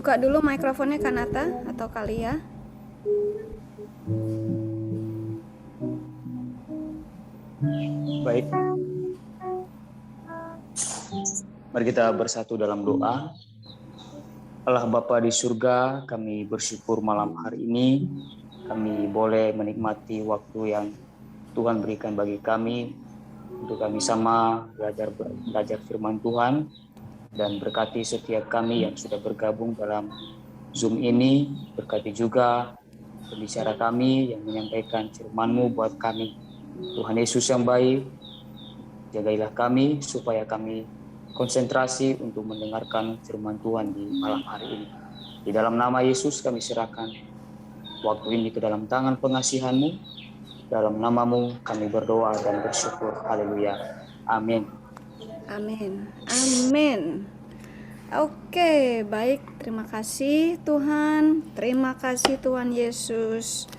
Buka dulu mikrofonnya Kanata atau Kalia. Baik, mari kita bersatu dalam doa. Allah Bapa di surga, kami bersyukur malam hari ini kami boleh menikmati waktu yang Tuhan berikan bagi kami untuk kami sama belajar firman Tuhan, dan berkati setiap kami yang sudah bergabung dalam Zoom ini. Berkati juga pembicara kami yang menyampaikan firman-Mu buat kami. Tuhan Yesus yang baik, jagailah kami supaya kami konsentrasi untuk mendengarkan firman Tuhan di malam hari ini. Di dalam nama Yesus kami serahkan waktu ini ke dalam tangan pengasihan-Mu. Dalam nama-Mu kami berdoa dan bersyukur. Haleluya. Amin. Amin. Amin. Oke, baik. Terima kasih Tuhan. Terima kasih Tuhan Yesus.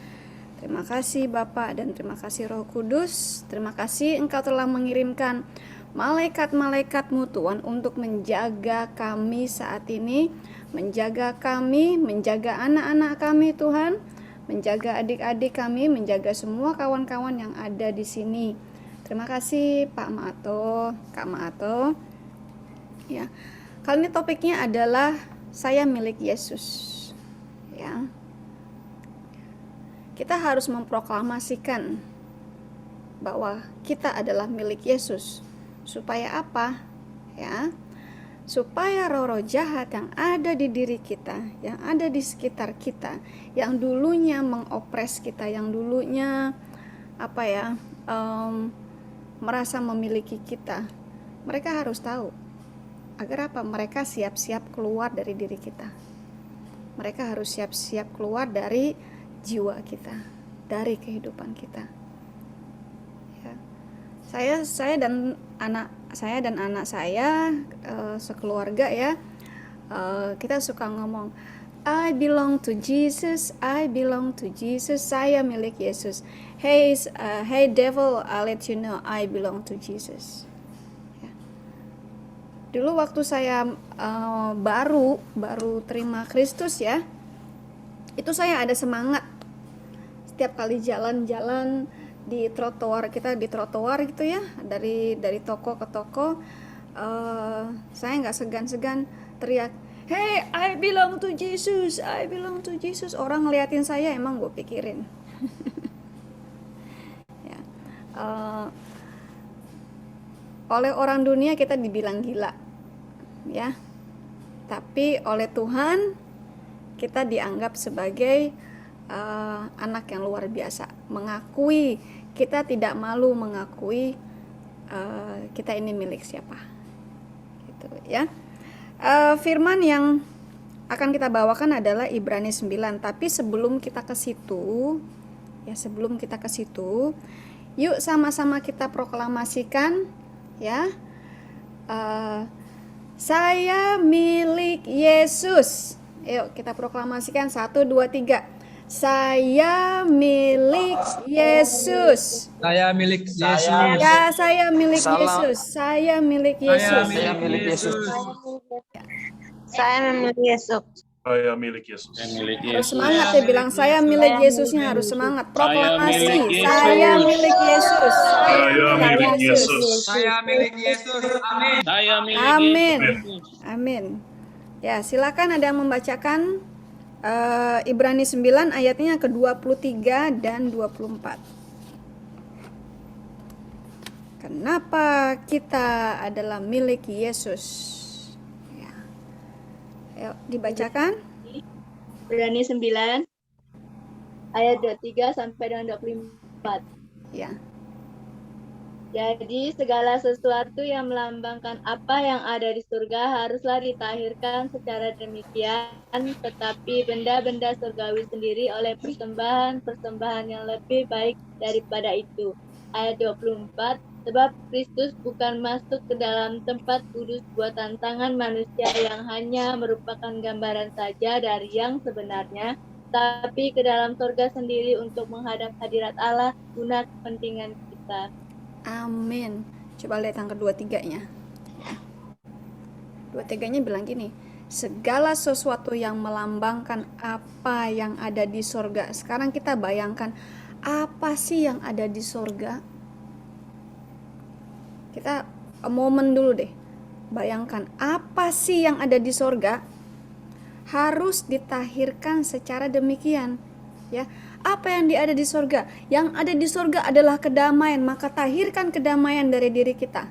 Terima kasih Bapak dan terima kasih Roh Kudus. Terima kasih Engkau telah mengirimkan malaikat-malaikat-Mu Tuhan untuk menjaga kami saat ini, menjaga kami, menjaga anak-anak kami Tuhan, menjaga adik-adik kami, menjaga semua kawan-kawan yang ada di sini. Terima kasih Pak Maato, Kak Maato. Ya. Kali ini topiknya adalah saya milik Yesus. Ya. Kita harus memproklamasikan bahwa kita adalah milik Yesus. Supaya apa? Ya. Supaya roh-roh jahat yang ada di diri kita, yang ada di sekitar kita, yang dulunya mengopres kita, yang dulunya merasa memiliki kita, mereka harus tahu. Agar apa? Mereka siap-siap keluar dari diri kita. Mereka harus siap-siap keluar dari jiwa kita, dari kehidupan kita. Ya. Saya dan anak saya sekeluarga ya, kita suka ngomong, I belong to Jesus, I belong to Jesus, saya milik Yesus. Hey devil, I'll let you know I belong to Jesus. Ya. Dulu waktu saya baru terima Kristus ya, itu saya ada semangat. Setiap kali jalan-jalan di trotoar, kita di trotoar gitu ya, dari toko ke toko, saya nggak segan-segan teriak, hey, I belong to Jesus, I belong to Jesus. Orang ngeliatin saya, emang gue pikirin. Ya. Oleh orang dunia kita dibilang gila, ya. Tapi oleh Tuhan kita dianggap sebagai anak yang luar biasa. Kita tidak malu mengakui kita ini milik siapa. Gitu ya. Firman yang akan kita bawakan adalah Ibrani 9. Tapi sebelum kita ke situ, yuk sama-sama kita proklamasikan ya. Saya milik Yesus. Yuk kita proklamasikan 1, 2, 3. Saya milik Yesus. Saya milik Yesus. Ya, saya milik Yesus. Saya milik Yesus. Saya milik Yesus. Saya milik Yesus. Saya milik Yesus. Harus semangat ya bilang saya milik Yesusnya, harus semangat. Proklamasi. Saya milik Yesus. Saya milik Yesus. Saya milik Yesus. Amin. Saya milik Amin. Yesus. Amin. Ya, silakan ada yang membacakan Ibrani 9 ayatnya ke-23 dan 24. Kenapa kita adalah milik Yesus? Ya. Ayo dibacakan. Ibrani 9 ayat 23 sampai dengan 24. Ya. Jadi segala sesuatu yang melambangkan apa yang ada di surga haruslah ditahirkan secara demikian, tetapi benda-benda surgawi sendiri oleh persembahan yang lebih baik daripada itu. Ayat 24, sebab Kristus bukan masuk ke dalam tempat kudus buatan tangan manusia yang hanya merupakan gambaran saja dari yang sebenarnya, tapi ke dalam surga sendiri untuk menghadap hadirat Allah guna kepentingan kita. Amin. Coba lihat yang kedua tiganya. Dua tiganya bilang gini, segala sesuatu yang melambangkan apa yang ada di sorga. Sekarang kita bayangkan, apa sih yang ada di sorga? Kita momen dulu deh. Bayangkan, apa sih yang ada di sorga? Harus ditahirkan secara demikian. Ya, apa yang ada di sorga? Yang ada di sorga adalah kedamaian, maka tahirkan kedamaian dari diri kita.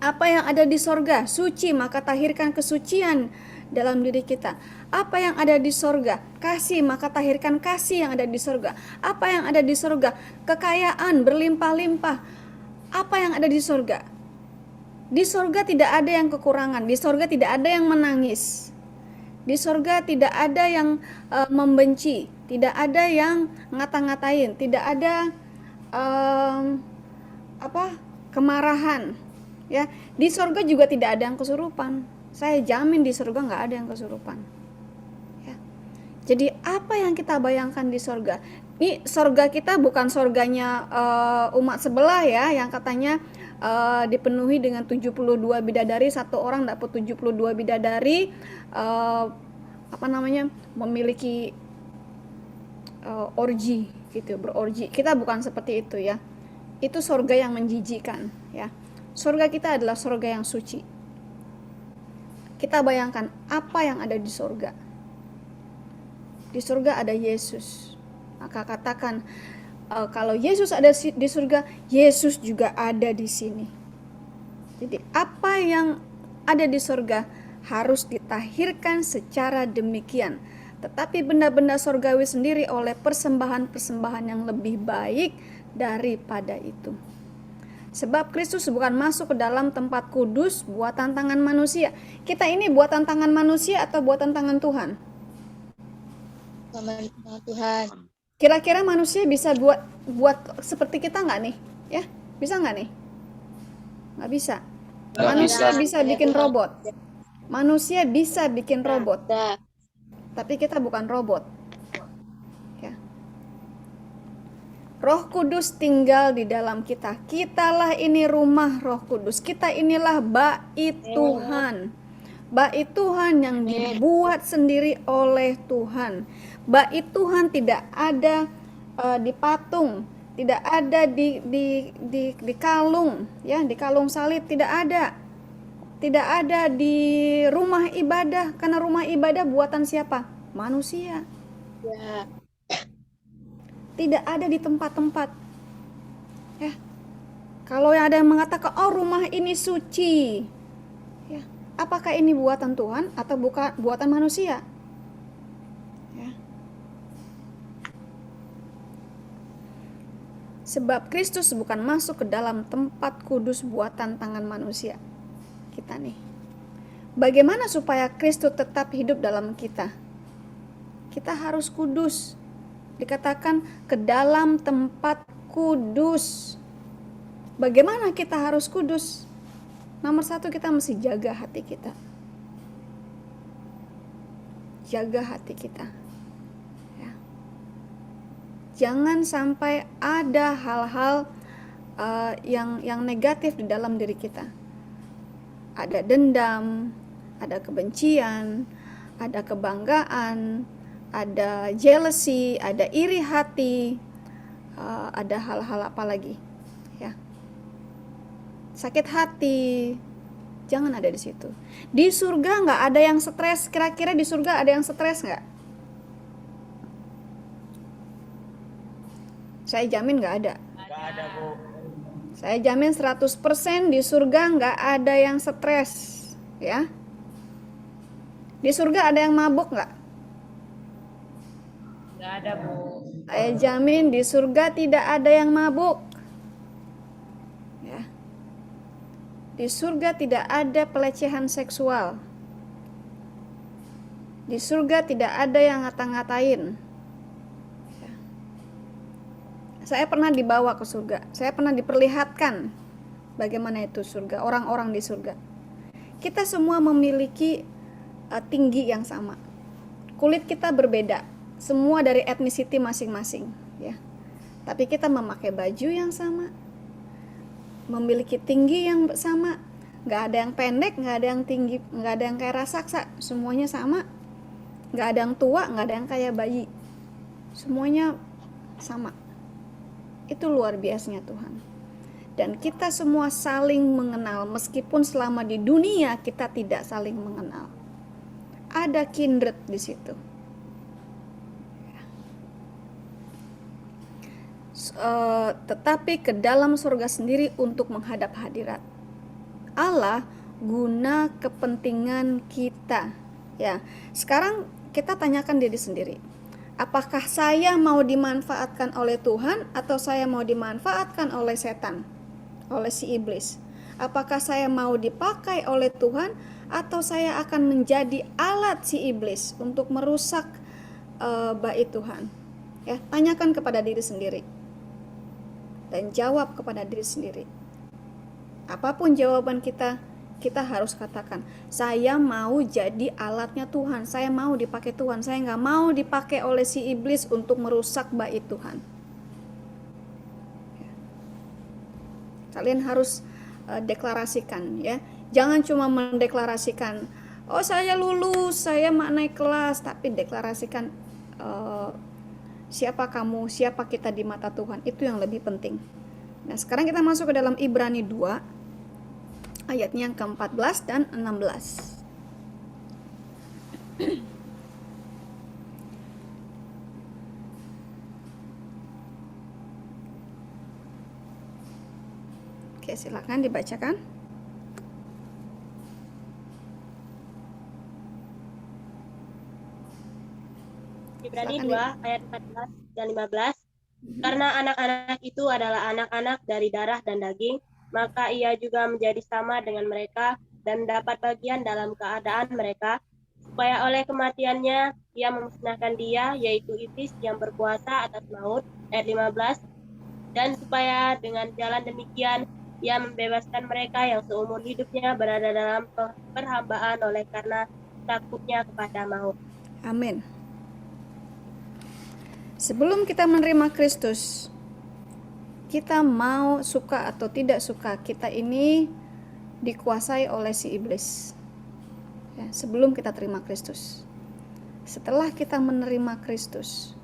Apa yang ada di sorga? Suci, maka tahirkan kesucian dalam diri kita. Apa yang ada di sorga? Kasih, maka tahirkan kasih yang ada di sorga. Apa yang ada di sorga? Kekayaan berlimpah-limpah. Apa yang ada di sorga? Di sorga tidak ada yang kekurangan. Di sorga tidak ada yang menangis. Di sorga tidak ada yang membenci. Tidak ada yang ngata-ngatain. Tidak ada kemarahan. Ya, di sorga juga tidak ada yang kesurupan. Saya jamin di sorga nggak ada yang kesurupan. Ya. Jadi apa yang kita bayangkan di sorga? Ini sorga kita bukan sorganya umat sebelah ya, yang katanya dipenuhi dengan 72 bidadari, satu orang dapat 72 bidadari, memiliki orgi gitu, berorgi. Kita bukan seperti itu ya. Itu sorga yang menjijikan ya. Surga kita adalah surga yang suci. Kita bayangkan apa yang ada di surga. Di surga ada Yesus. Maka katakan, kalau Yesus ada di surga, Yesus juga ada di sini. Jadi apa yang ada di surga harus ditahirkan secara demikian. Tetapi benda-benda surgawi sendiri oleh persembahan-persembahan yang lebih baik daripada itu. Sebab Kristus bukan masuk ke dalam tempat kudus buatan tangan manusia. Kita ini buatan tangan manusia atau buatan tangan Tuhan? Tangan Tuhan. Kira-kira manusia bisa buat seperti kita nggak nih? Ya, bisa nggak nih? Nggak bisa. Manusia bisa bikin robot. Manusia bisa bikin robot. Tapi kita bukan robot. Roh Kudus tinggal di dalam kita. Kitalah ini rumah Roh Kudus. Kita inilah bait Tuhan. Bait Tuhan yang dibuat sendiri oleh Tuhan. Bait Tuhan tidak ada di patung, tidak ada di kalung, ya, di kalung salib tidak ada. Tidak ada di rumah ibadah, karena rumah ibadah buatan siapa? Manusia. Ya. Tidak ada di tempat-tempat. Ya. Kalau ada yang mengatakan, oh rumah ini suci. Ya. Apakah ini buatan Tuhan atau buatan manusia? Ya. Sebab Kristus bukan masuk ke dalam tempat kudus buatan tangan manusia. Kita nih. Bagaimana supaya Kristus tetap hidup dalam kita? Kita harus kudus. Dikatakan ke dalam tempat kudus. Bagaimana kita harus kudus? Nomor satu, kita mesti jaga hati kita. Jaga hati kita. Ya. Jangan sampai ada hal-hal yang negatif di dalam diri kita. Ada dendam, ada kebencian, ada kebanggaan, ada jealousy, ada iri hati, ada hal-hal apa lagi, ya, sakit hati, jangan ada di situ. Di surga nggak ada yang stres. Kira-kira di surga ada yang stres nggak? Saya jamin nggak ada. Nggak ada, Bu. Saya jamin 100% di surga nggak ada yang stres, ya. Di surga ada yang mabuk nggak? Nggak ada, Bu. Saya jamin di surga tidak ada yang mabuk. Ya. Di surga tidak ada pelecehan seksual. Di surga tidak ada yang ngata-ngatain. Ya. Saya pernah dibawa ke surga. Saya pernah diperlihatkan bagaimana itu surga, orang-orang di surga. Kita semua memiliki tinggi yang sama. Kulit kita berbeda. Semua dari etnisiti masing-masing, ya. Tapi kita memakai baju yang sama, memiliki tinggi yang sama, Nggak ada yang pendek, nggak ada yang tinggi, nggak ada yang kayak raksasa, semuanya sama. Nggak ada yang tua, nggak ada yang kayak bayi, semuanya sama. Itu luar biasanya Tuhan. Dan kita semua saling mengenal, meskipun selama di dunia kita tidak saling mengenal. Ada kindred di situ. Tetapi ke dalam surga sendiri untuk menghadap hadirat Allah guna kepentingan kita. Ya, sekarang kita tanyakan diri sendiri. Apakah saya mau dimanfaatkan oleh Tuhan atau saya mau dimanfaatkan oleh setan, oleh si iblis? Apakah saya mau dipakai oleh Tuhan atau saya akan menjadi alat si iblis untuk merusak bait Tuhan? Ya, tanyakan kepada diri sendiri dan jawab kepada diri sendiri. Apapun jawaban kita, kita harus katakan, saya mau jadi alatnya Tuhan, saya mau dipakai Tuhan, saya nggak mau dipakai oleh si iblis untuk merusak bait Tuhan. Kalian harus deklarasikan, ya. Jangan cuma mendeklarasikan, oh saya lulus, saya naik kelas, tapi deklarasikan siapa kamu, siapa kita di mata Tuhan, itu yang lebih penting. Nah, sekarang kita masuk ke dalam Ibrani 2 ayatnya yang ke-14 dan 16. Oke, silakan dibacakan. Ibrani Silakan, 2 ayat 14 dan 15. Karena anak-anak itu adalah anak-anak dari darah dan daging, maka ia juga menjadi sama dengan mereka dan mendapat bagian dalam keadaan mereka, supaya oleh kematiannya ia memusnahkan dia, yaitu iblis yang berkuasa atas maut, ayat 15, dan supaya dengan jalan demikian ia membebaskan mereka yang seumur hidupnya berada dalam perhambaan oleh karena takutnya kepada maut. Amin. Sebelum kita menerima Kristus, kita mau suka atau tidak suka, kita ini dikuasai oleh si iblis. Ya, sebelum kita terima Kristus. Setelah kita menerima Kristus,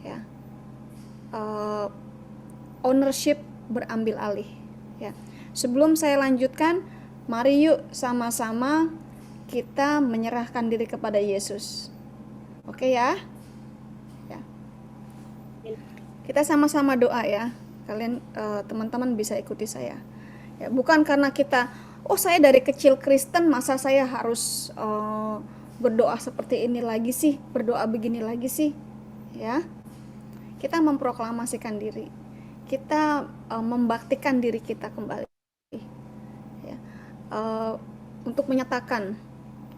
ya, ownership berambil alih. Ya. Sebelum saya lanjutkan, mari yuk sama-sama kita menyerahkan diri kepada Yesus. Oke ya? Kita sama-sama doa ya. Kalian teman-teman bisa ikuti saya. Ya, bukan karena kita, oh saya dari kecil Kristen, masa saya harus berdoa seperti ini lagi sih, berdoa begini lagi sih. Ya. Kita memproklamasikan diri. Kita membaktikan diri kita kembali. Ya. Untuk menyatakan,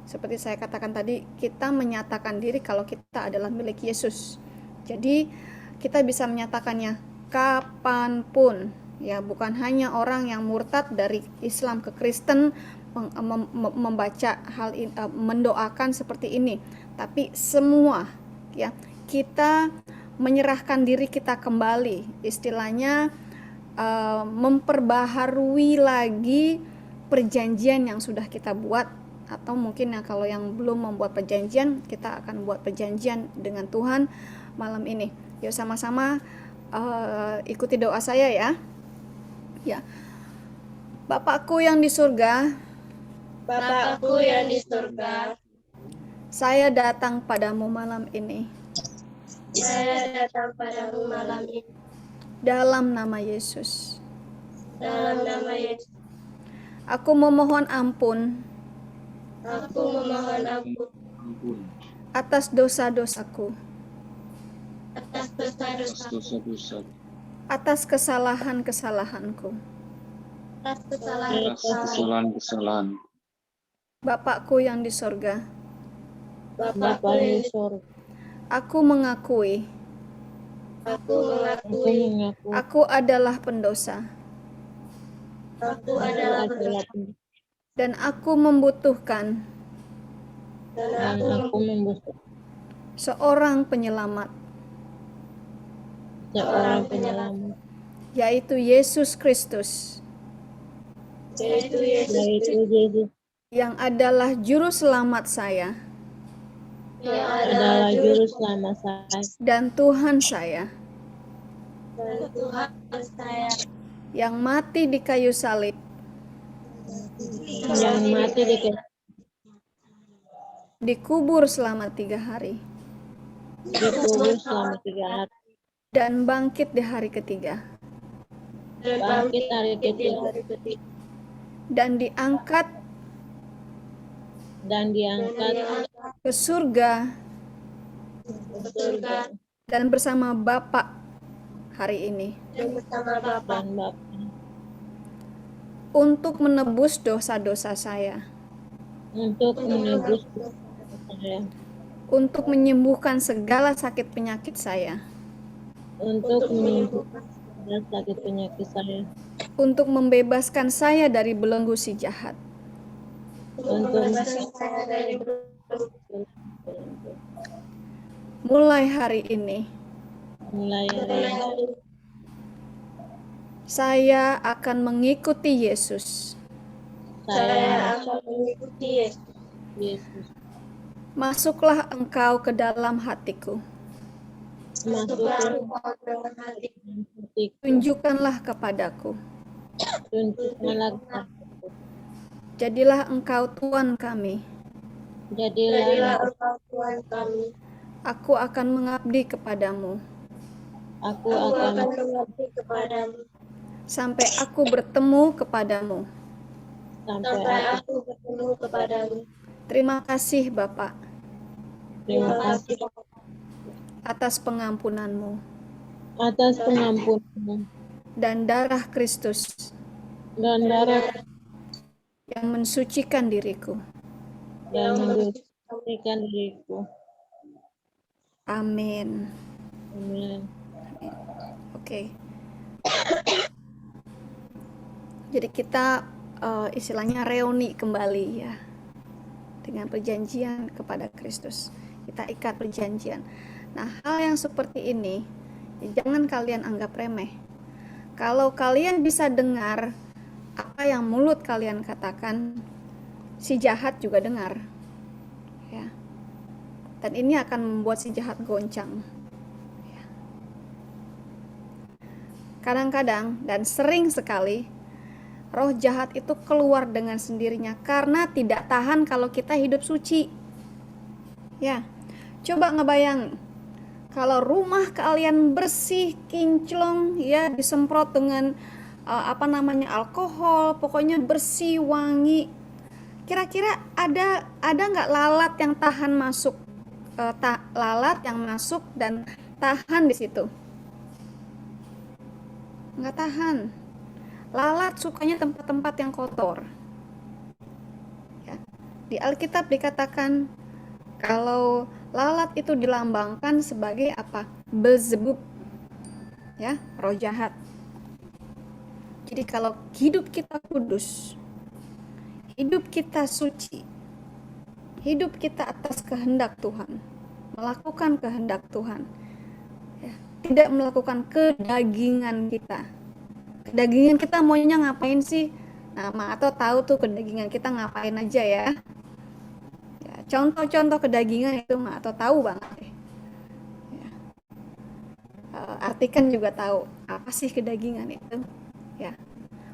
seperti saya katakan tadi, kita menyatakan diri kalau kita adalah milik Yesus. Jadi kita bisa menyatakannya kapanpun, ya, bukan hanya orang yang murtad dari Islam ke Kristen membaca hal ini, mendoakan seperti ini, tapi semua, ya, kita menyerahkan diri kita kembali, istilahnya memperbaharui lagi perjanjian yang sudah kita buat, atau mungkin ya kalau yang belum membuat perjanjian, kita akan buat perjanjian dengan Tuhan malam ini. Yuk sama-sama ikuti doa saya ya. Ya. Bapakku yang di surga, Bapakku yang di surga, saya datang padamu malam ini. saya datang padamu malam ini Dalam nama Yesus. dalam nama Yesus. Aku memohon ampun Aku memohon ampun atas dosa-dosaku, atas dosa-dosa, atas kesalahan-kesalahanku. atas kesalahan. Bapakku yang di surga, Bapakku yang di surga, aku mengakui aku mengakui aku adalah pendosa aku adalah pendosa dan aku membutuhkan dan aku membutuhkan seorang penyelamat, seorang penyelamat, yaitu Yesus Kristus, yaitu Yesus yaitu Yesus yang adalah juru selamat saya yang adalah juru selamat saya dan Tuhan saya, dan Tuhan saya yang mati di kayu salib yang mati di kayu dikubur selama 3 hari dikubur selama 3 hari dan bangkit di hari ketiga dan bangkit hari di ketiga hari ketiga dan diangkat ke surga ke surga dan bersama Bapa hari ini dan bersama Bapa dan Bapa untuk menebus dosa-dosa saya, untuk menebus saya, untuk menyembuhkan segala sakit penyakit saya, untuk menyembuhkan segala sakit penyakit saya, untuk membebaskan saya dari belenggu si jahat. untuk membebaskan saya dari Mulai hari ini, mulai hari ini saya akan mengikuti Yesus. saya akan mengikuti Yesus. Masuklah engkau ke dalam hatiku. Masuklah dengan hati hatiku, Tunjukkanlah kepadaku. tunjukkanlah kepadaku. Jadilah engkau Tuhan kami. jadilah Engkau Tuhan kami. Aku akan mengabdi kepadamu Aku Aku akan akan mengabdi kepadamu sampai aku bertemu kepadamu. sampai sampai aku aku bertemu kepadamu. Terima kasih Bapak terima kasih atas pengampunanmu atas pengampunanmu dan darah Kristus dan darah yang mensucikan diriku. yang mensucikan diriku. Amin. Amin. Oke. Jadi kita istilahnya reuni kembali ya dengan perjanjian kepada Kristus. Kita ikat perjanjian. Nah, hal yang seperti ini ya, jangan kalian anggap remeh. Kalau kalian bisa dengar apa yang mulut kalian katakan, si jahat juga dengar. Ya. Dan ini akan membuat si jahat goncang. Ya. Kadang-kadang dan sering sekali roh jahat itu keluar dengan sendirinya karena tidak tahan kalau kita hidup suci. Ya, coba ngebayang kalau rumah kalian bersih, kinclong, ya disemprot dengan alkohol, pokoknya bersih, wangi. Kira-kira ada nggak lalat yang tahan masuk, lalat yang masuk dan tahan di situ? Nggak tahan. Lalat sukanya tempat-tempat yang kotor. Ya. Di Alkitab dikatakan kalau lalat itu dilambangkan sebagai apa? Belzebub. Ya, roh jahat. Jadi kalau hidup kita kudus, hidup kita suci, hidup kita atas kehendak Tuhan, melakukan kehendak Tuhan, ya, tidak melakukan kedagingan kita. Kedagingan kita maunya ngapain sih? Nah, Mak Ato tahu tuh kedagingan kita ngapain aja ya. Ya, contoh-contoh kedagingan itu Mak Ato tahu banget deh. Ya. Artikan juga tahu apa sih kedagingan itu. Ya.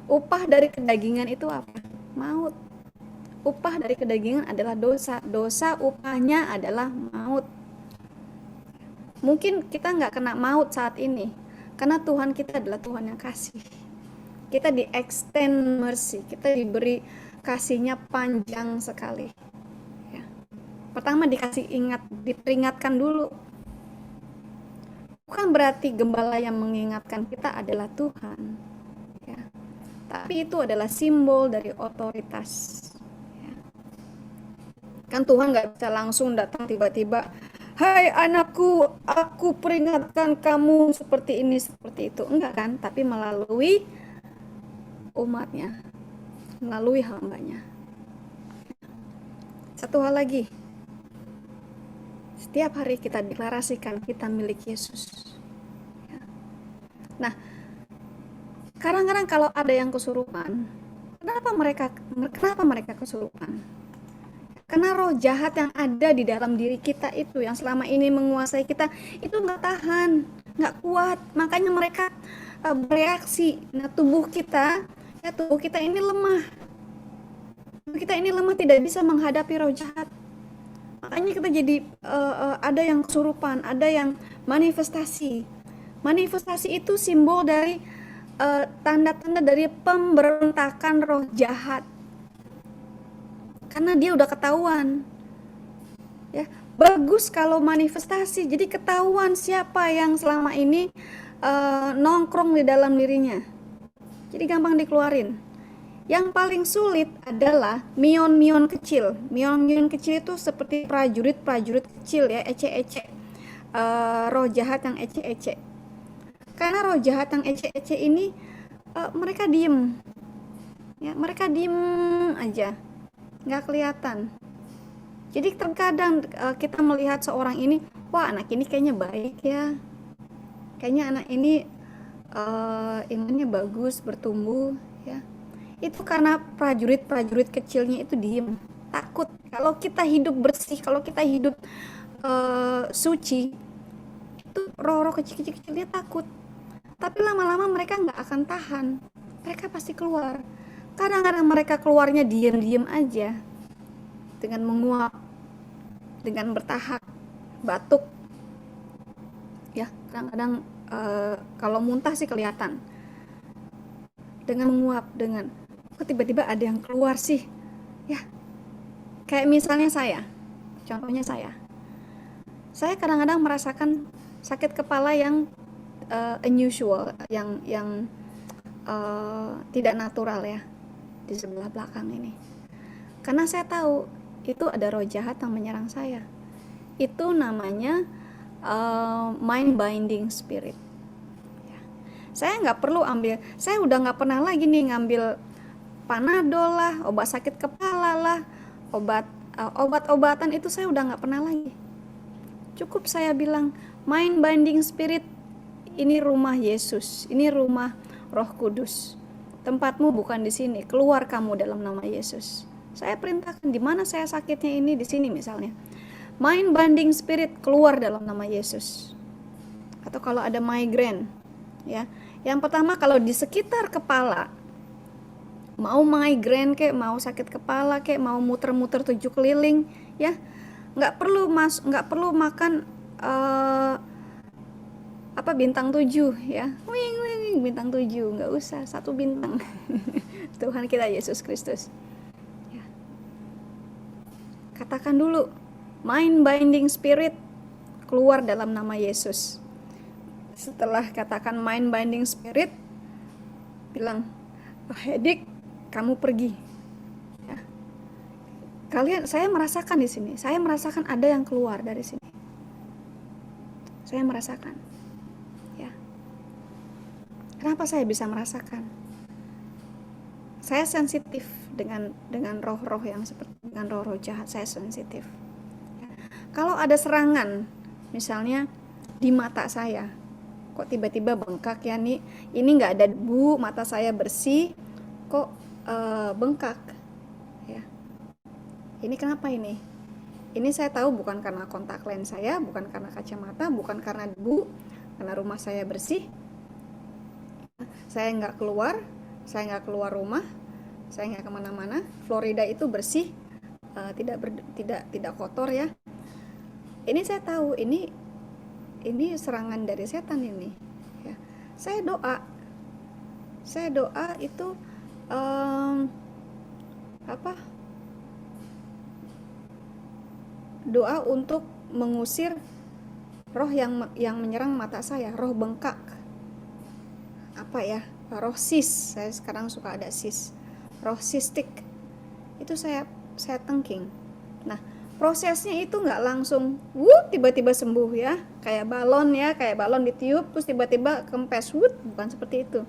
Upah dari kedagingan itu apa? Maut. Upah dari kedagingan adalah dosa. Dosa upahnya adalah maut. Mungkin kita nggak kena maut saat ini, karena Tuhan kita adalah Tuhan yang kasih. Kita di extend mercy, kita diberi kasihnya panjang sekali. Ya. Pertama diperingatkan dulu. Bukan berarti gembala yang mengingatkan kita adalah Tuhan. Ya. Tapi itu adalah simbol dari otoritas. Ya. Kan Tuhan nggak bisa langsung datang tiba-tiba, hai anakku, aku peringatkan kamu seperti ini, seperti itu. Enggak kan, tapi melalui umatnya, melalui hambanya. Satu hal lagi, setiap hari kita deklarasikan kita milik Yesus. Nah, kadang-kadang kalau ada yang kesurupan, Kenapa mereka kesurupan? Karena roh jahat yang ada di dalam diri kita itu, yang selama ini menguasai kita, itu nggak tahan, nggak kuat. Makanya mereka bereaksi. Nah, tubuh kita ini lemah. Tubuh kita ini lemah, tidak bisa menghadapi roh jahat. Makanya kita jadi ada yang kesurupan, ada yang manifestasi. Manifestasi itu simbol dari tanda-tanda dari pemberontakan roh jahat. Karena dia udah ketahuan. Ya, bagus kalau manifestasi. Jadi ketahuan siapa yang selama ini nongkrong di dalam dirinya. Jadi gampang dikeluarin. Yang paling sulit adalah mion-mion kecil. Mion-mion kecil itu seperti prajurit-prajurit kecil ya, ece-ece. Roh jahat yang ece-ece. Karena roh jahat yang ece-ece ini mereka diem. Ya, mereka diem aja. Nggak kelihatan. Jadi terkadang kita melihat seorang ini, wah anak ini kayaknya baik ya, kayaknya anak ini imannya bagus, bertumbuh ya. Itu karena prajurit-prajurit kecilnya itu diem, takut. Kalau kita hidup bersih, kalau kita hidup suci, itu roh-roh kecil-kecilnya takut. Tapi lama-lama mereka nggak akan tahan, mereka pasti keluar. Kadang-kadang mereka keluarnya diam-diam aja, dengan menguap, dengan bertahak, batuk, ya kadang-kadang kalau muntah sih kelihatan, dengan menguap, dengan kok tiba-tiba ada yang keluar sih, ya kayak misalnya contohnya saya kadang-kadang merasakan sakit kepala yang unusual, yang tidak natural ya, di sebelah belakang ini. Karena saya tahu itu ada roh jahat yang menyerang saya. Itu namanya mind binding spirit ya. Saya udah nggak pernah lagi nih ngambil Panadol lah, obat sakit kepala lah, obat-obatan itu saya udah nggak pernah lagi. Cukup saya bilang, mind binding spirit, ini rumah Yesus, ini rumah Roh Kudus. Tempatmu bukan di sini, keluar kamu dalam nama Yesus. Saya perintahkan, di mana saya sakitnya ini, di sini misalnya. Mind binding spirit, keluar dalam nama Yesus. Atau kalau ada migrain, ya. Yang pertama kalau di sekitar kepala, mau migrain kek, mau sakit kepala kek, mau muter-muter 7 keliling, ya, nggak perlu makan bintang 7 ya, wing bintang 7, nggak usah, 1 bintang. Tuhan kita Yesus Kristus ya. Katakan dulu, mind binding spirit, keluar dalam nama Yesus. Setelah katakan mind binding spirit, bilang, headache, kamu pergi ya. Saya merasakan di sini, saya merasakan ada yang keluar dari sini, saya merasakan ya. Kenapa saya bisa merasakan? Saya sensitif dengan roh-roh yang seperti, dengan roh-roh jahat, saya sensitif ya. Kalau ada serangan misalnya di mata saya, kok tiba-tiba bengkak ya nih, ini nggak ada debu, mata saya bersih, kok bengkak ya. Ini kenapa ini? Ini saya tahu bukan karena kontak lens saya, bukan karena kacamata, bukan karena debu, karena rumah saya bersih. Saya nggak keluar rumah, saya nggak kemana-mana. Florida itu bersih, tidak kotor ya. Ini saya tahu, ini serangan dari setan ini ya. Saya doa itu doa untuk mengusir roh yang menyerang mata saya, roh bengkak, roh sis. Saya sekarang suka ada sis, roh sistik itu saya tengking. Nah, prosesnya itu nggak langsung tiba-tiba sembuh ya, kayak balon ditiup terus tiba-tiba kempes, bukan seperti itu.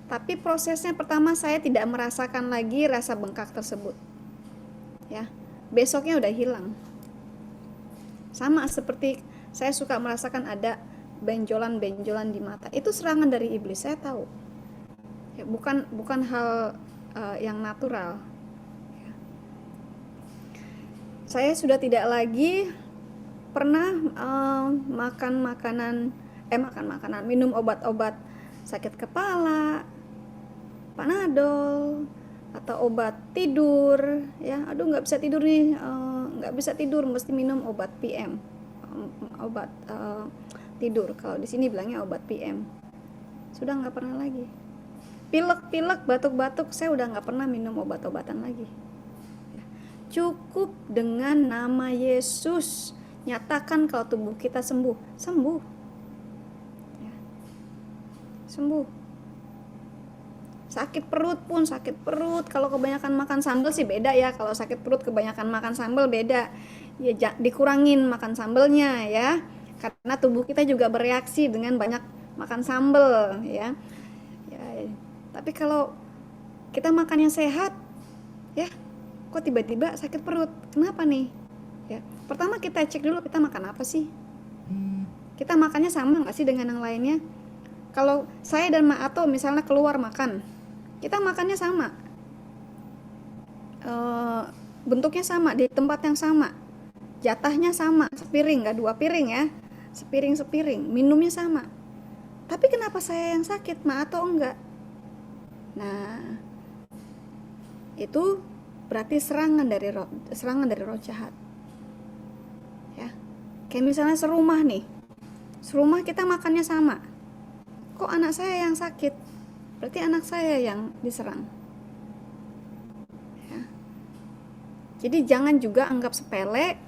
Tapi prosesnya pertama saya tidak merasakan lagi rasa bengkak tersebut ya, besoknya udah hilang. Sama seperti saya suka merasakan ada benjolan-benjolan di mata, itu serangan dari iblis, saya tahu ya, bukan hal yang natural. Saya sudah tidak lagi pernah makan makanan, minum obat-obat sakit kepala, Panadol, atau obat tidur, ya. Aduh, nggak bisa tidur nih, nggak bisa tidur, mesti minum obat PM, obat tidur. Kalau di sini bilangnya obat PM. Sudah nggak pernah lagi. Pilek-pilek, batuk-batuk, saya udah nggak pernah minum obat-obatan lagi. Cukup dengan nama Yesus, nyatakan kalau tubuh kita sembuh. Ya. Sembuh. Sakit perut pun sakit perut, kalau kebanyakan makan sambal sih beda ya. Kalau sakit perut kebanyakan makan sambal beda ya, dikurangin makan sambalnya ya, karena tubuh kita juga bereaksi dengan banyak makan sambal ya. Tapi kalau kita makan yang sehat ya, kok tiba-tiba sakit perut, kenapa nih ya? Pertama kita cek dulu kita makan apa sih, kita makannya sama nggak sih dengan yang lainnya. Kalau saya dan Ma Ato misalnya keluar makan, kita makannya sama, bentuknya sama, di tempat yang sama, jatahnya sama, sepiring, nggak 2 piring ya, sepiring, minumnya sama. Tapi kenapa saya yang sakit, Ma Ato enggak? Nah, itu berarti serangan dari roh jahat. Ya. Kayak misalnya serumah nih. Serumah kita makannya sama. Kok anak saya yang sakit? Berarti anak saya yang diserang. Ya. Jadi jangan juga anggap sepele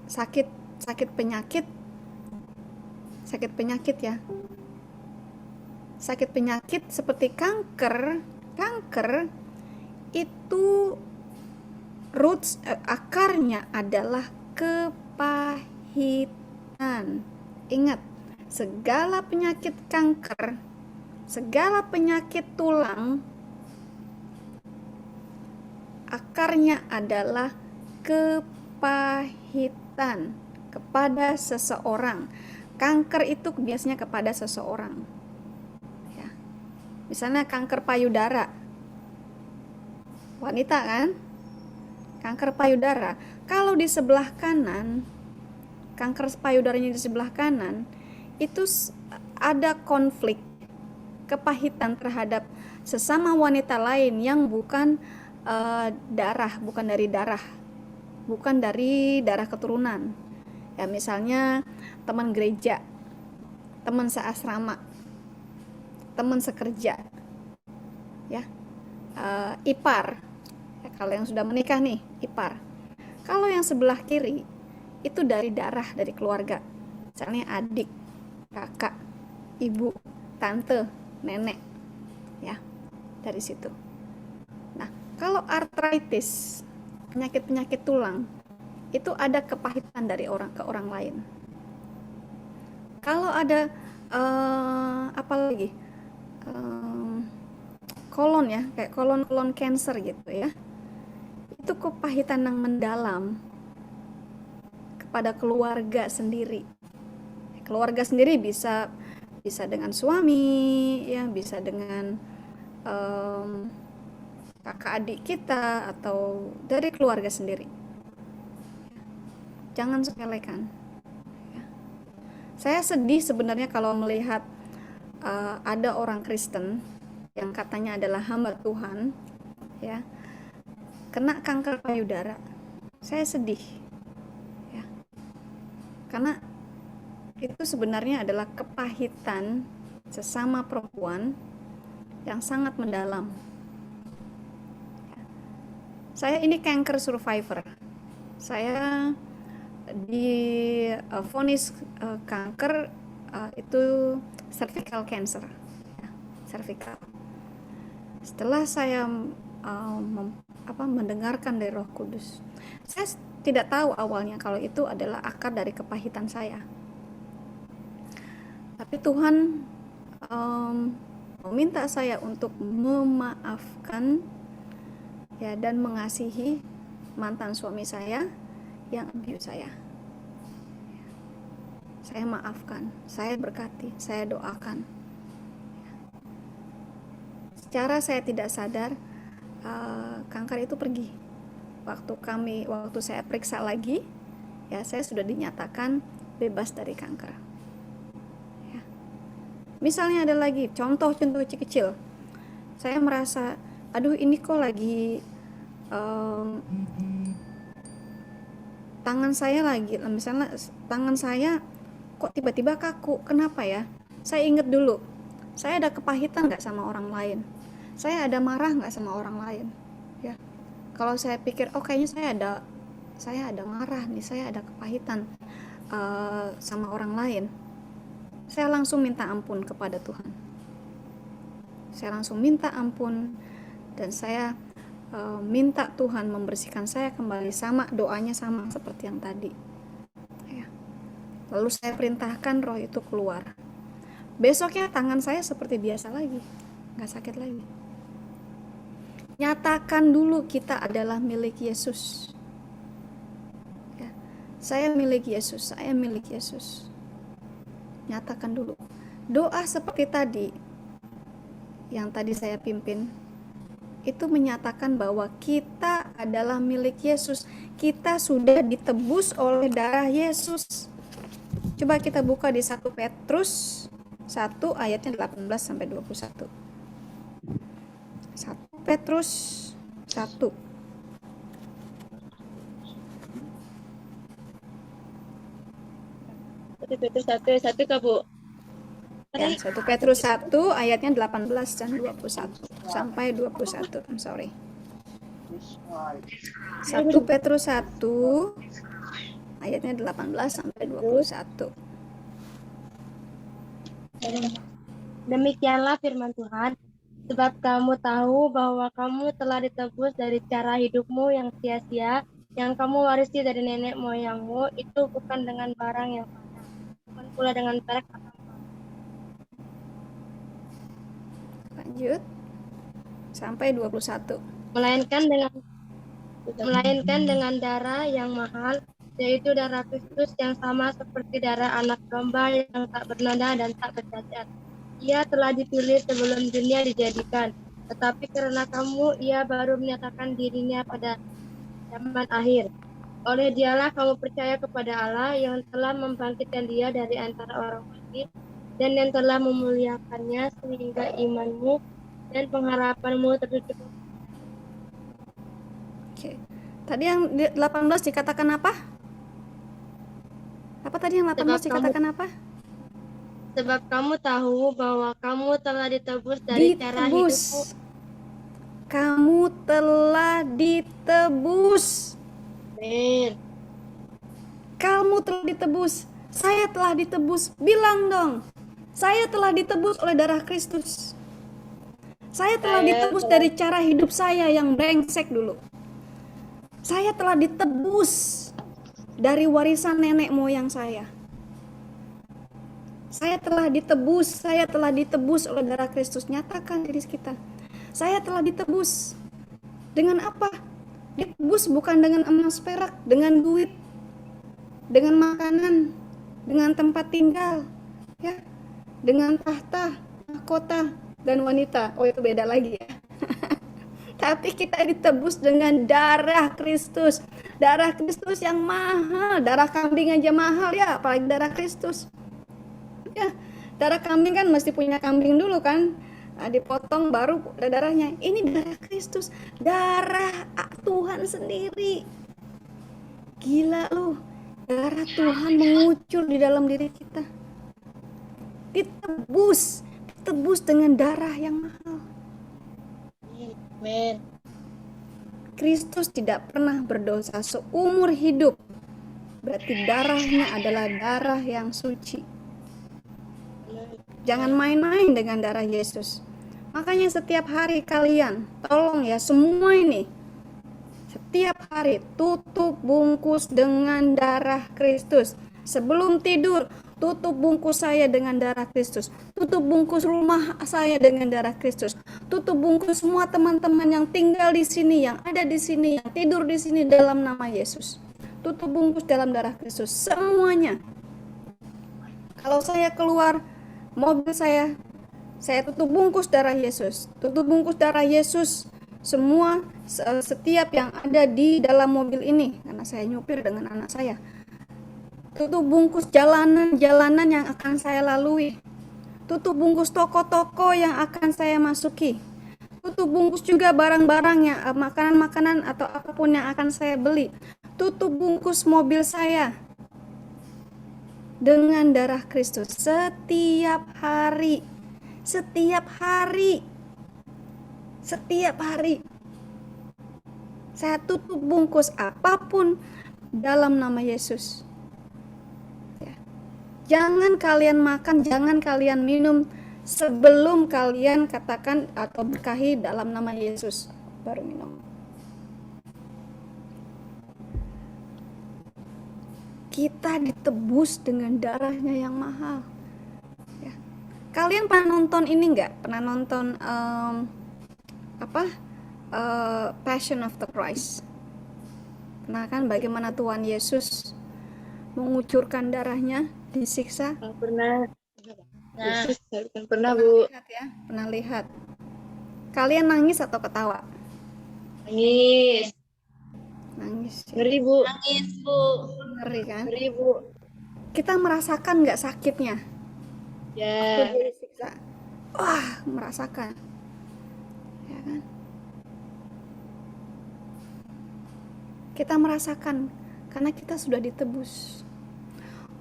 sakit penyakit ya. Sakit penyakit seperti kanker itu akarnya adalah kepahitan. Ingat, segala penyakit kanker, segala penyakit tulang, akarnya adalah kepahitan kepada seseorang. Kanker itu biasanya kepada seseorang. Ya. Misalnya kanker payudara. Wanita kan? Kanker payudara. Kalau di sebelah kanan, kanker payudaranya di sebelah kanan, itu ada konflik kepahitan terhadap sesama wanita lain yang bukan bukan dari darah keturunan. Ya, misalnya teman gereja, teman seasrama, teman sekerja, ya, ipar. Ya, kalau yang sudah menikah nih, ipar. Kalau yang sebelah kiri itu dari darah, dari keluarga, misalnya adik, kakak, ibu, tante, nenek, ya, dari situ. Nah, kalau artritis, penyakit tulang, itu ada kepahitan dari orang ke orang lain. Kalau ada kolon ya, kayak kolon cancer gitu ya, itu kepahitan yang mendalam kepada keluarga sendiri. Keluarga sendiri bisa dengan suami, ya, bisa dengan kakak adik kita, atau dari keluarga sendiri. Jangan sepelekan. Ya. Saya sedih sebenarnya kalau melihat ada orang Kristen yang katanya adalah hamba Tuhan, ya, kena kanker payudara. Saya sedih, ya, karena itu sebenarnya adalah kepahitan sesama perempuan yang sangat mendalam. Saya ini cancer survivor. Saya divonis kanker itu cervical cancer, ya, cervical. Setelah saya mendengarkan dari Roh Kudus, saya tidak tahu awalnya kalau itu adalah akar dari kepahitan saya. Tapi Tuhan meminta saya untuk memaafkan, ya, dan mengasihi mantan suami saya yang abuse saya. Saya maafkan, saya berkati, saya doakan. secara saya tidak sadar kanker itu pergi. Waktu saya periksa lagi, ya saya sudah dinyatakan bebas dari kanker. Ya. Misalnya ada lagi contoh-contoh kecil. Saya merasa, aduh ini kok lagi tangan saya lagi, misalnya tangan saya kok tiba-tiba kaku, kenapa ya? Saya ingat dulu, saya ada kepahitan nggak sama orang lain? Saya ada marah nggak sama orang lain? Ya, kalau saya pikir, oh kayaknya saya ada marah nih, saya ada kepahitan sama orang lain, saya langsung minta ampun kepada Tuhan. Saya langsung minta ampun dan saya minta Tuhan membersihkan saya kembali, sama doanya sama seperti yang tadi. Ya. Lalu saya perintahkan roh itu keluar. Besoknya tangan saya seperti biasa lagi, nggak sakit lagi. Nyatakan dulu kita adalah milik Yesus. Ya. Saya milik Yesus, saya milik Yesus. Nyatakan dulu. Doa seperti tadi, yang tadi saya pimpin, itu menyatakan bahwa kita adalah milik Yesus. Kita sudah ditebus oleh darah Yesus. Coba kita buka di 1 Petrus 1 ayatnya 18 sampai 21. 1 Petrus 1. Petrus 1 Kak Bu. Ya, 1 Petrus 1 ayatnya 18 dan 21 sampai 21. I'm sorry. 1 Petrus 1 ayatnya 18 sampai 21. Demikianlah firman Tuhan, sebab kamu tahu bahwa kamu telah ditebus dari cara hidupmu yang sia-sia, yang kamu warisi dari nenek moyangmu, itu bukan dengan barang yang fana, bukan pula dengan perak atau Lanjut sampai 21. melainkan dengan darah yang mahal, yaitu darah Kristus yang sama seperti darah anak domba yang tak bernoda dan tak bercacat. Ia telah dipilih sebelum dunia dijadikan, tetapi karena kamu, ia baru menyatakan dirinya pada zaman akhir. Oleh dialah kamu percaya kepada Allah yang telah membangkitkan dia dari antara orang mati dan yang telah memuliakannya sehingga imanmu dan pengharapanmu tertutup. Oke. Tadi yang 18 dikatakan apa? Apa tadi yang 18 dikatakan apa? Sebab kamu tahu bahwa kamu telah ditebus dari cara hidupmu. Kamu telah ditebus. Amin. Kamu telah ditebus. Saya telah ditebus. Bilang dong. Saya telah ditebus oleh darah Kristus. Saya telah ditebus dari cara hidup saya yang brengsek dulu. Saya telah ditebus dari warisan nenek moyang saya. Saya telah ditebus oleh darah Kristus. Nyatakan diri kita. Saya telah ditebus. Dengan apa? Ditebus bukan dengan emas perak, dengan duit, dengan makanan, dengan tempat tinggal, ya, dengan tahta, mahkota, dan wanita. Oh, itu beda lagi ya. Tapi kita ditebus dengan darah Kristus. Darah Kristus yang mahal. Darah kambing aja mahal ya, apalagi darah Kristus. Ya, darah kambing kan mesti punya kambing dulu kan. Nah, dipotong baru ada darahnya. Ini darah Kristus, darah Tuhan sendiri. Gila loh, darah Tuhan mengucur di dalam diri kita. Ditebus dengan darah yang mahal. Amin. Kristus tidak pernah berdosa seumur hidup. Berarti darahnya adalah darah yang suci. Jangan main-main dengan darah Yesus. Makanya setiap hari kalian, tolong ya semua ini, setiap hari tutup bungkus dengan darah Kristus. Sebelum tidur, tutup bungkus saya dengan darah Kristus. Tutup bungkus rumah saya dengan darah Kristus. Tutup bungkus semua teman-teman yang tinggal di sini, yang ada di sini, yang tidur di sini dalam nama Yesus. Tutup bungkus dalam darah Kristus, semuanya. Kalau saya keluar mobil saya Saya tutup bungkus darah Yesus. Tutup bungkus darah Yesus semua setiap yang ada di dalam mobil ini, karena saya nyupir dengan anak saya. Tutup bungkus jalanan-jalanan yang akan saya lalui. Tutup bungkus toko-toko yang akan saya masuki. Tutup bungkus juga barang-barang yang makanan-makanan atau apapun yang akan saya beli. Tutup bungkus mobil saya dengan darah Kristus setiap hari. Setiap hari. Setiap hari. Saya tutup bungkus apapun dalam nama Yesus. Ya. Jangan kalian makan, jangan kalian minum sebelum kalian katakan atau berkahi dalam nama Yesus. Baru minum. Kita ditebus dengan darahnya yang mahal. Ya. Kalian pernah nonton ini nggak? Pernah nonton Passion of the Christ? Pernah kan bagaimana Tuhan Yesus mengucurkan darahnya, disiksa? Pernah. Nah, pernah Bu. Lihat ya, pernah lihat. Kalian nangis atau ketawa? Nangis. Nangis. Ya. Ngeri Bu. Nangis Bu. Ngeri kan? Ngeri Bu. Kita merasakan nggak sakitnya? Ya. Waktu disiksa. Wah, merasakan. Ya kan? Kita merasakan karena kita sudah ditebus.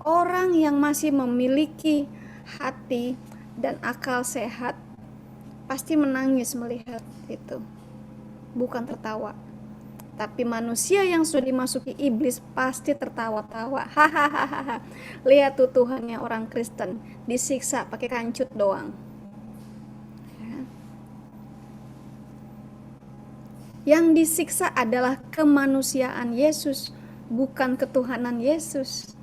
Orang yang masih memiliki hati dan akal sehat pasti menangis melihat itu, bukan tertawa. Tapi manusia yang sudah dimasuki iblis pasti tertawa-tawa. Hahaha. Lihat tuh Tuhannya orang Kristen disiksa pakai kancut doang. Ya. Yang disiksa adalah kemanusiaan Yesus, bukan ketuhanan Yesus.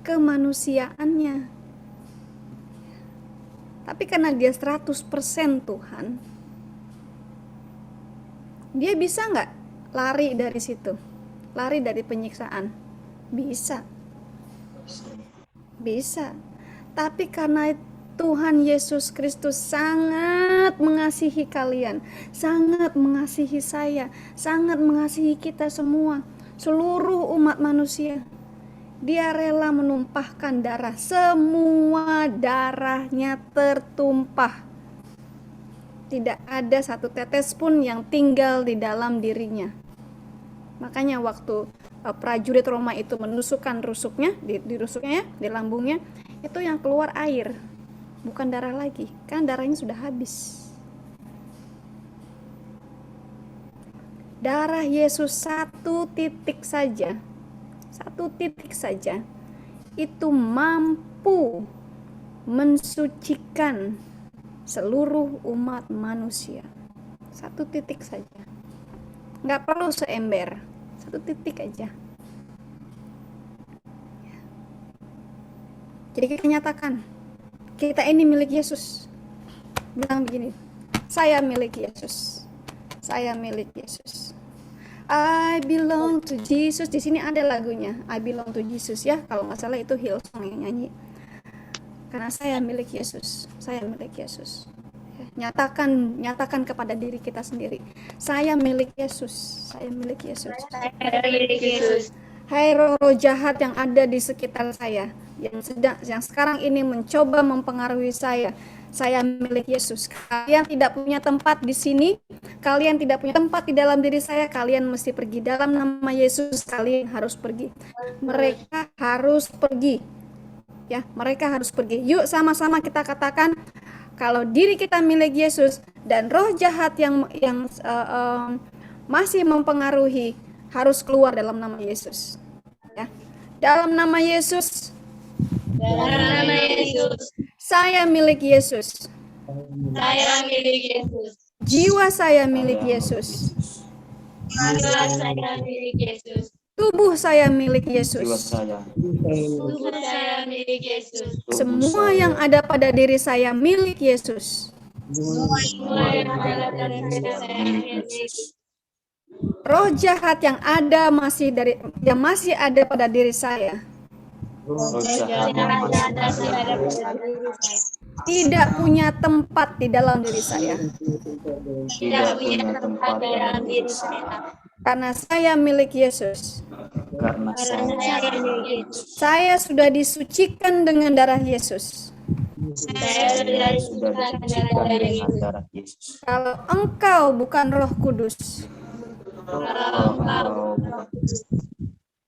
Kemanusiaannya. Tapi karena dia 100% Tuhan, dia bisa nggak lari dari situ? Lari dari penyiksaan? Bisa. Bisa. Tapi karena Tuhan Yesus Kristus sangat mengasihi kalian, sangat mengasihi saya, sangat mengasihi kita semua, seluruh umat manusia. Dia rela menumpahkan darah, semua darahnya tertumpah. Tidak ada satu tetes pun yang tinggal di dalam dirinya. Makanya waktu prajurit Roma itu menusukkan rusuknya, dirusuknya ya, di lambungnya, itu yang keluar air, bukan darah lagi, kan darahnya sudah habis. Darah Yesus satu titik saja itu mampu mensucikan seluruh umat manusia. Satu titik saja, nggak perlu seember, satu titik aja. Jadi kita nyatakan kita ini milik Yesus. Bilang begini, saya milik Yesus, saya milik Yesus. I belong to Jesus. Di sini ada lagunya, I belong to Jesus ya. Kalau nggak salah itu Hillsong yang nyanyi. Karena saya milik Yesus, saya milik Yesus. Nyatakan kepada diri kita sendiri, saya milik Yesus, saya milik Yesus. Saya milik Yesus. Hai roh-roh jahat yang ada di sekitar saya, yang sekarang ini mencoba mempengaruhi saya milik Yesus. Kalian tidak punya tempat di sini, kalian tidak punya tempat di dalam diri saya, kalian mesti pergi. Dalam nama Yesus kalian harus pergi. Mereka harus pergi. Ya, mereka harus pergi. Yuk sama-sama kita katakan kalau diri kita milik Yesus dan roh jahat yang masih mempengaruhi harus keluar dalam nama Yesus. Ya. Dalam nama Yesus. Dalam nama Yesus. Saya milik Yesus. Saya milik Yesus. Jiwa saya milik Yesus. Jiwa saya milik Yesus. Tubuh saya milik Jiwa Yesus. saya. Tubuh saya milik Yesus. Semua yang ada pada diri saya milik Yesus. Semua yang ada pada diri saya milik Yesus. Roh jahat yang masih ada pada diri saya Roh jahat Yang ada pada diri saya tidak punya tempat di dalam diri saya. Tidak punya tempat dalam diri saya. Karena saya milik Yesus. Karena saya milik Yesus. Saya sudah disucikan dengan darah Yesus. Saya sudah disucikan dengan darah Yesus. Kalau engkau bukan Roh Kudus, Kalau engkau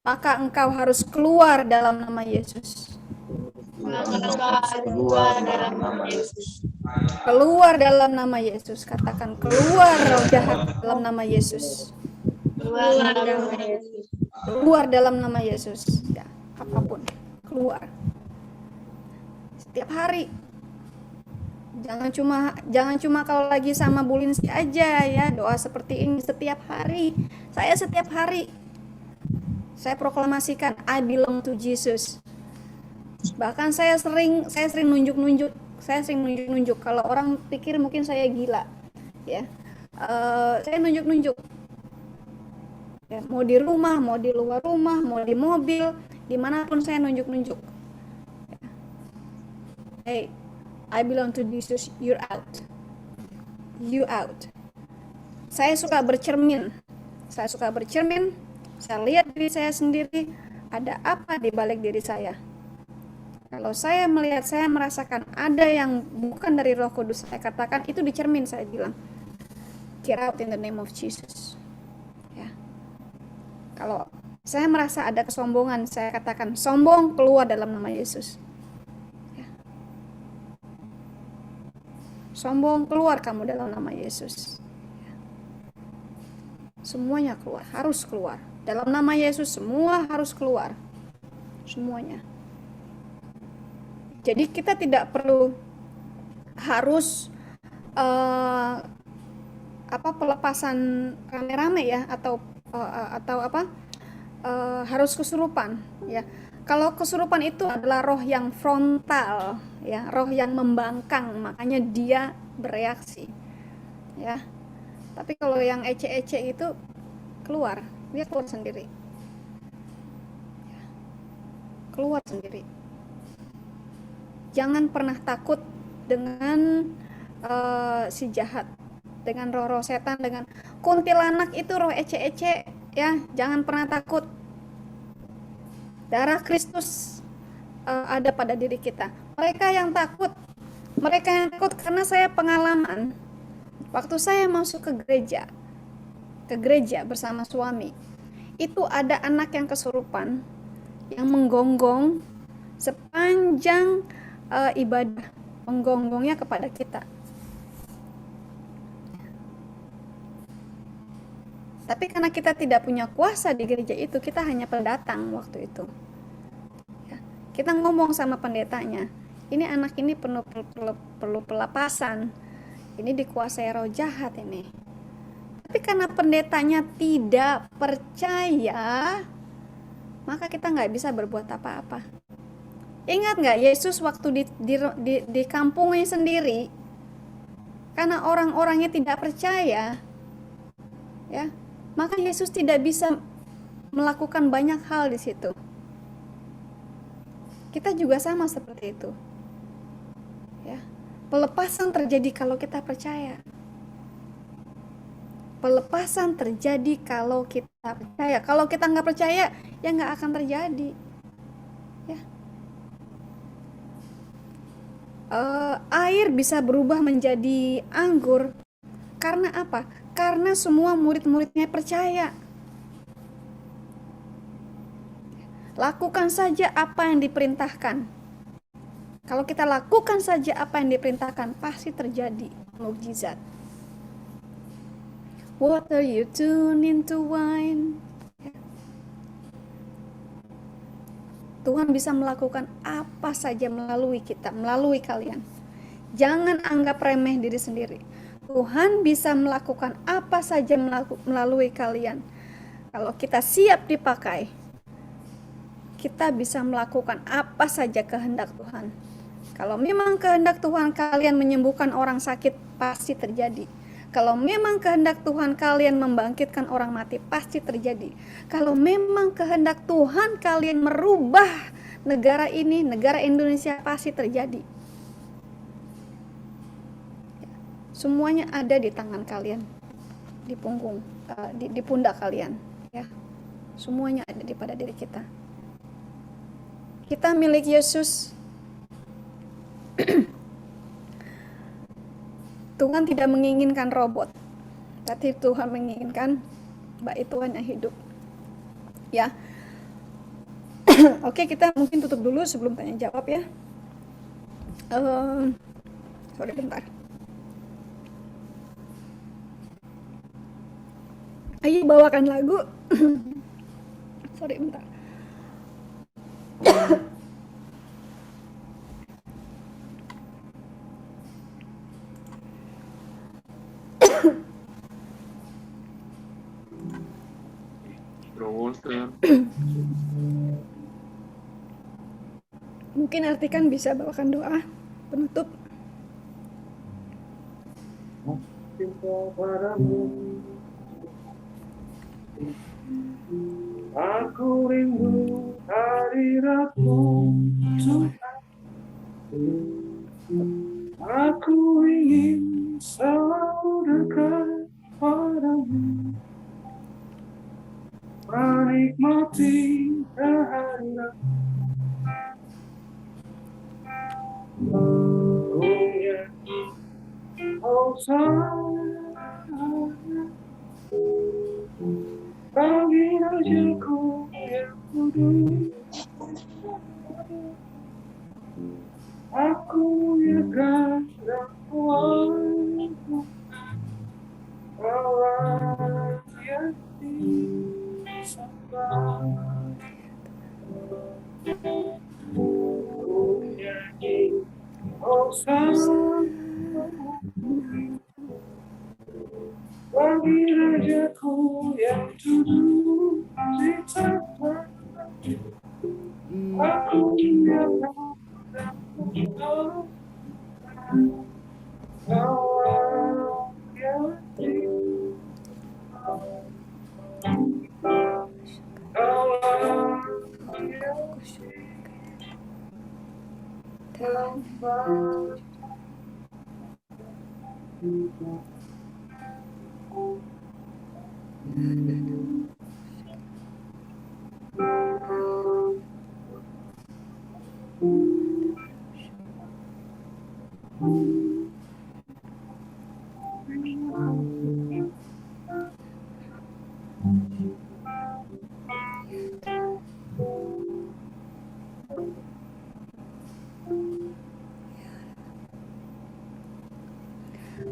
maka engkau harus keluar dalam nama Yesus. harus keluar dalam nama Yesus. Keluar dalam nama Yesus. Katakan keluar roh jahat dalam nama Yesus. Keluar dalam nama Yesus. Ya, apapun, keluar. Setiap hari. Jangan cuma kalau lagi sama Bu Linsi aja ya, doa seperti ini setiap hari. Saya setiap hari saya proklamasikan I belong to Jesus. Bahkan saya sering nunjuk kalau orang pikir mungkin saya gila ya. Saya nunjuk ya, mau di rumah, mau di luar rumah, mau di mobil, dimanapun saya nunjuk. Hey, I belong to Jesus, you're out. You out. Saya suka bercermin. Saya lihat diri saya sendiri, ada apa di balik diri saya. Kalau saya melihat, saya merasakan ada yang bukan dari Roh Kudus, saya katakan itu di cermin, saya bilang, get out in the name of Jesus. Ya. Kalau saya merasa ada kesombongan, saya katakan, sombong, keluar dalam nama Yesus. Ya. Sombong, keluar kamu dalam nama Yesus. Ya. Semuanya keluar, harus keluar. Dalam nama Yesus, semua harus keluar. Semuanya. Jadi kita tidak perlu harus pelepasan rame-rame ya atau harus kesurupan ya. Kalau kesurupan itu adalah roh yang frontal ya, roh yang membangkang, makanya dia bereaksi ya. Tapi kalau yang ece-ece itu keluar, dia keluar sendiri. Keluar sendiri. Jangan pernah takut dengan si jahat, dengan roh-roh setan, dengan kuntilanak itu roh ece-ece ya. Jangan pernah takut. Darah Kristus ada pada diri kita. Mereka yang takut karena saya pengalaman waktu saya masuk ke gereja bersama suami, itu ada anak yang kesurupan yang menggonggong sepanjang ibadah, menggonggongnya kepada kita. Tapi karena kita tidak punya kuasa di gereja itu, kita hanya pendatang waktu itu. Ya, kita ngomong sama pendetanya, ini anak ini perlu pelepasan, ini dikuasai roh jahat ini. Tapi karena pendetanya tidak percaya, maka kita nggak bisa berbuat apa-apa. Ingat nggak Yesus waktu di kampungnya sendiri, karena orang-orangnya tidak percaya, ya, maka Yesus tidak bisa melakukan banyak hal di situ. Kita juga sama seperti itu, ya. Pelepasan terjadi kalau kita percaya. Pelepasan terjadi kalau kita percaya. Kalau kita nggak percaya, ya nggak akan terjadi. Ya. Air bisa berubah menjadi anggur karena apa? Karena semua murid-muridnya percaya. Lakukan saja apa yang diperintahkan. Kalau kita lakukan saja apa yang diperintahkan, pasti terjadi mukjizat. Water you turn into wine. Tuhan bisa melakukan apa saja melalui kita, melalui kalian. Jangan anggap remeh diri sendiri. Tuhan bisa melakukan apa saja melalui kalian. Kalau kita siap dipakai, kita bisa melakukan apa saja kehendak Tuhan. Kalau memang kehendak Tuhan kalian menyembuhkan orang sakit, pasti terjadi. Kalau memang kehendak Tuhan kalian membangkitkan orang mati, pasti terjadi. Kalau memang kehendak Tuhan kalian merubah negara ini, negara Indonesia, pasti terjadi. Semuanya ada di tangan kalian, di punggung, di pundak kalian, ya. Semuanya ada pada diri kita. Kita milik Yesus. Tuhan tidak menginginkan robot, tapi Tuhan menginginkan baik Tuhan yang hidup. Ya. Oke, kita mungkin tutup dulu sebelum tanya jawab ya. Sorry bentar. Ayo bawakan lagu. Sorry bentar. Bro Walter. Mungkin artikan bisa bawakan doa penutup. Aku rindu hadiratmu Tuhan. Aku ingin selalu dekat padamu, menikmati kehadiratmu. Ku yakin bagi rajaku yang kudus, aku yakin dan kuatku, Allah yang disembah. Ku yakin bagi rajaku yang duduk di tahta, aku yakin dan kuatku, Allah yang disembah. Allah yang disembah.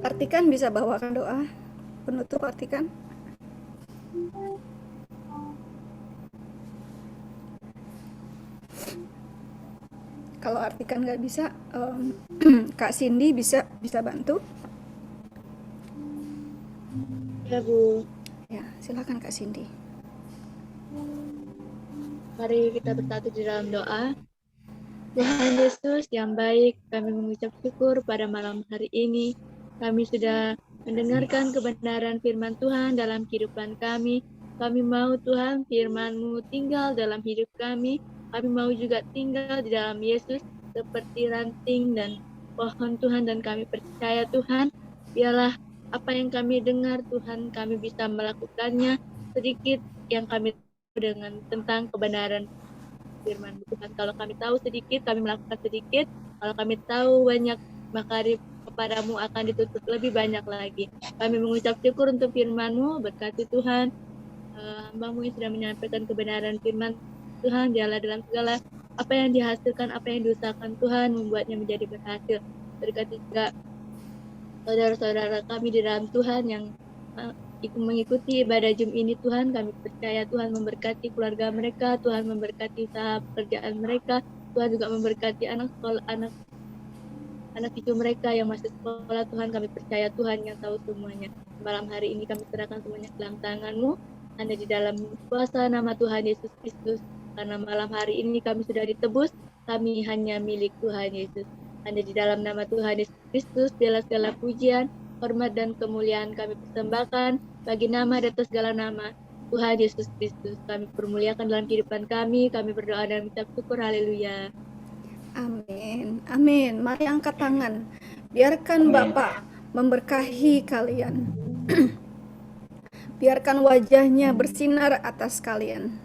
Artikan bisa bawakan doa penutup, artikan. Kalau artikan nggak bisa, Kak Cindy bisa bantu. Ya Bu, Ya, silakan Kak Cindy. mari kita bersatu di dalam doa. Tuhan Yesus yang baik, kami mengucap syukur pada malam hari ini. Kami sudah mendengarkan kebenaran firman Tuhan dalam kehidupan kami. Kami mau Tuhan firman-Mu tinggal dalam hidup kami. Kami mau juga tinggal di dalam Yesus seperti ranting dan pohon Tuhan, dan kami percaya Tuhan, biarlah apa yang kami dengar Tuhan, kami bisa melakukannya. Sedikit yang kami tahu dengan tentang kebenaran firman Tuhan. Kalau kami tahu sedikit, kami melakukan sedikit. Kalau kami tahu banyak, maka kepadamu akan ditutup lebih banyak lagi. Kami mengucap syukur untuk firman-Mu. Berkati Tuhan, hamba-Mu yang sudah menyampaikan kebenaran firman Tuhan, dialah dalam segala apa yang dihasilkan, apa yang diusahakan Tuhan, membuatnya menjadi berhasil. Berkati juga saudara-saudara kami di dalam Tuhan yang mengikuti ibadah Jum ini Tuhan. Kami percaya Tuhan memberkati keluarga mereka, Tuhan memberkati usaha pekerjaan mereka, Tuhan juga memberkati anak sekolah, anak cucu mereka yang masih sekolah. Tuhan, kami percaya Tuhan yang tahu semuanya. Malam hari ini kami serahkan semuanya ke dalam tangan-Mu, hanya di dalam kuasa nama Tuhan Yesus Kristus. Karena malam hari ini kami sudah ditebus, kami hanya milik Tuhan Yesus. Hanya di dalam nama Tuhan Yesus Kristus, biarlah segala pujian, hormat dan kemuliaan kami persembahkan bagi nama di atas segala nama, Tuhan Yesus Kristus. Kami permuliakan dalam kehidupan kami berdoa dan mengucap syukur, haleluya. Amin. Amin. Mari angkat tangan. Biarkan Amin. Bapak memberkahi kalian. Biarkan wajahnya bersinar atas kalian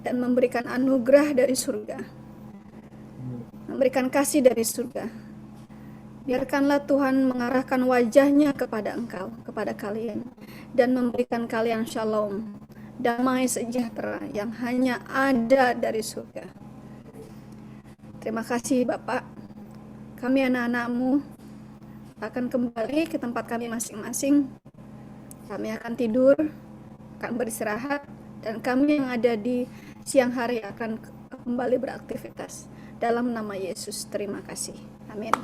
dan memberikan anugerah dari surga, memberikan kasih dari surga. Biarkanlah Tuhan mengarahkan wajahnya kepada engkau, kepada kalian, dan memberikan kalian shalom, damai sejahtera yang hanya ada dari surga. Terima kasih Bapak. Kami anak-anak-Mu akan kembali ke tempat kami masing-masing. Kami akan tidur, akan beristirahat, dan kami yang ada di siang hari akan kembali beraktivitas. Dalam nama Yesus, terima kasih. Amin.